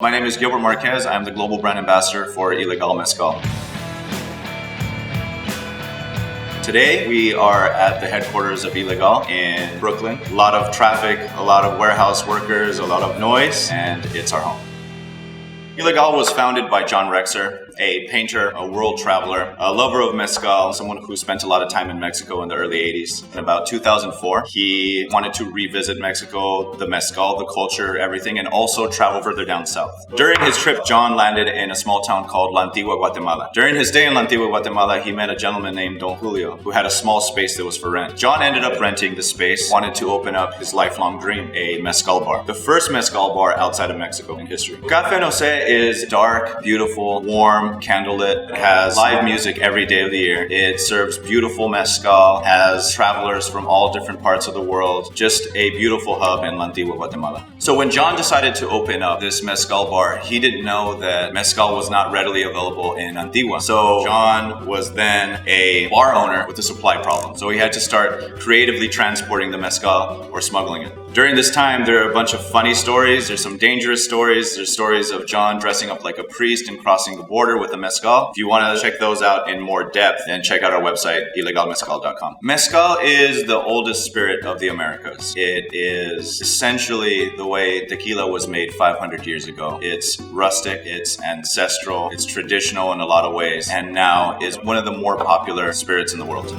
My name is Gilbert Marquez. I'm the Global Brand Ambassador for Ilegal Mezcal. Today, we are at the headquarters of Ilegal in Brooklyn. A lot of traffic, a lot of warehouse workers, a lot of noise, and it's our home. Ilegal was founded by John Rexer, a painter, a world traveler, a lover of mezcal, someone who spent a lot of time in Mexico in the early 80s. In about 2004, he wanted to revisit Mexico, the mezcal, the culture, everything, and also travel further down south. During his trip, John landed in a small town called Antigua, Guatemala. During his day in Antigua, Guatemala, he met a gentleman named Don Julio, who had a small space that was for rent. John ended up renting the space, wanted to open up his lifelong dream, a mezcal bar. The first mezcal bar outside of Mexico in history. Café No Sé is dark, beautiful, warm, candlelit. It has live music every day of the year. It serves beautiful mezcal, has travelers from all different parts of the world. Just a beautiful hub in Antigua, Guatemala. So when John decided to open up this mezcal bar, he didn't know that mezcal was not readily available in Antigua. So John was then a bar owner with a supply problem. So he had to start creatively transporting the mezcal or smuggling it. During this time, there are a bunch of funny stories. There's some dangerous stories. There's stories of John dressing up like a priest and crossing the border with a mezcal. If you want to check those out in more depth, then check out our website, ilegalmezcal.com. Mezcal is the oldest spirit of the Americas. It is essentially the way tequila was made 500 years ago. It's rustic, it's ancestral, it's traditional in a lot of ways, and now is one of the more popular spirits in the world.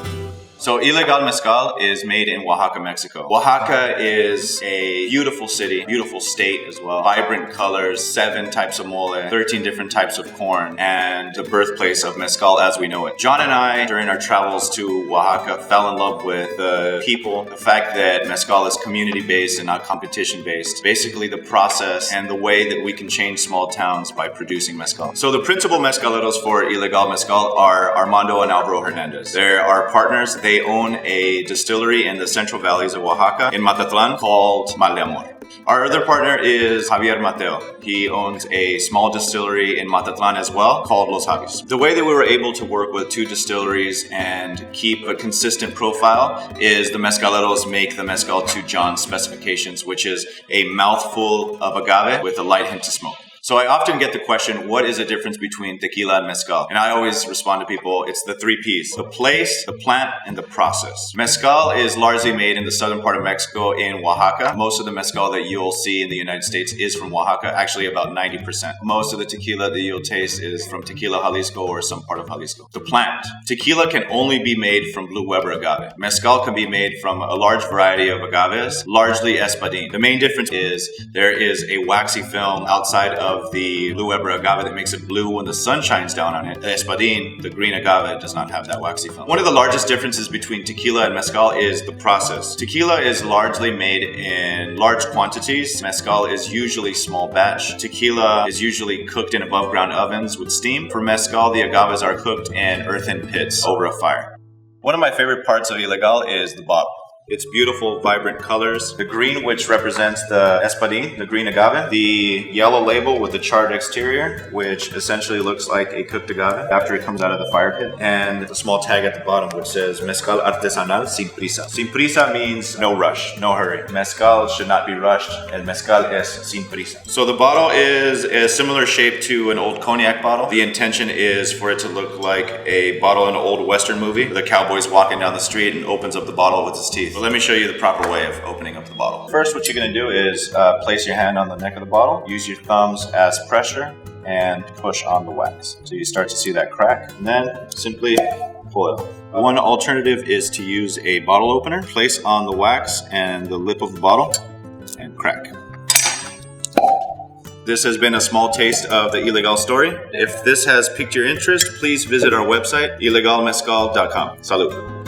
So Ilegal Mezcal is made in Oaxaca, Mexico. Oaxaca is a beautiful city, beautiful state as well. Vibrant colors, 7 types of mole, 13 different types of corn, and the birthplace of mezcal as we know it. John and I, during our travels to Oaxaca, fell in love with the people, the fact that mezcal is community-based and not competition-based. Basically the process and the way that we can change small towns by producing mezcal. So the principal mezcaleros for Ilegal Mezcal are Armando and Alvaro Hernandez. They're our partners. They own a distillery in the central valleys of Oaxaca in Matatlan called Mal de Amor. Our other partner is Javier Mateo. He owns a small distillery in Matatlan as well called Los Javis. The way that we were able to work with 2 distilleries and keep a consistent profile is the mezcaleros make the mezcal to John's specifications, which is a mouthful of agave with a light hint of smoke. So I often get the question, what is the difference between tequila and mezcal? And I always respond to people, it's the 3 Ps. The place, the plant, and the process. Mezcal is largely made in the southern part of Mexico in Oaxaca. Most of the mezcal that you'll see in the United States is from Oaxaca, actually about 90%. Most of the tequila that you'll taste is from Tequila, Jalisco, or some part of Jalisco. The plant. Tequila can only be made from blue Weber agave. Mezcal can be made from a large variety of agaves, largely Espadín. The main difference is there is a waxy film outside of the blue Weber agave that makes it blue when the sun shines down on it. The Espadín, the green agave, does not have that waxy film. One of the largest differences between tequila and mezcal is the process. Tequila is largely made in large quantities. Mezcal is usually small batch. Tequila is usually cooked in above ground ovens with steam. For mezcal, the agaves are cooked in earthen pits over a fire. One of my favorite parts of Ilegal is the bottle. It's beautiful, vibrant colors. The green, which represents the Espadín, the green agave. The yellow label with the charred exterior, which essentially looks like a cooked agave after it comes out of the fire pit. And the small tag at the bottom, which says Mezcal Artesanal Sin Prisa. Sin Prisa means no rush, no hurry. Mezcal should not be rushed, and Mezcal es Sin Prisa. So the bottle is a similar shape to an old cognac bottle. The intention is for it to look like a bottle in an old Western movie. The cowboy's walking down the street and opens up the bottle with his teeth. Let me show you the proper way of opening up the bottle. First, what you're going to do is place your hand on the neck of the bottle, use your thumbs as pressure, and push on the wax. So you start to see that crack, and then simply pull it off. One alternative is to use a bottle opener, place on the wax and the lip of the bottle, and crack. This has been a small taste of the Ilegal story. If this has piqued your interest, please visit our website, ilegalmezcal.com. Salud.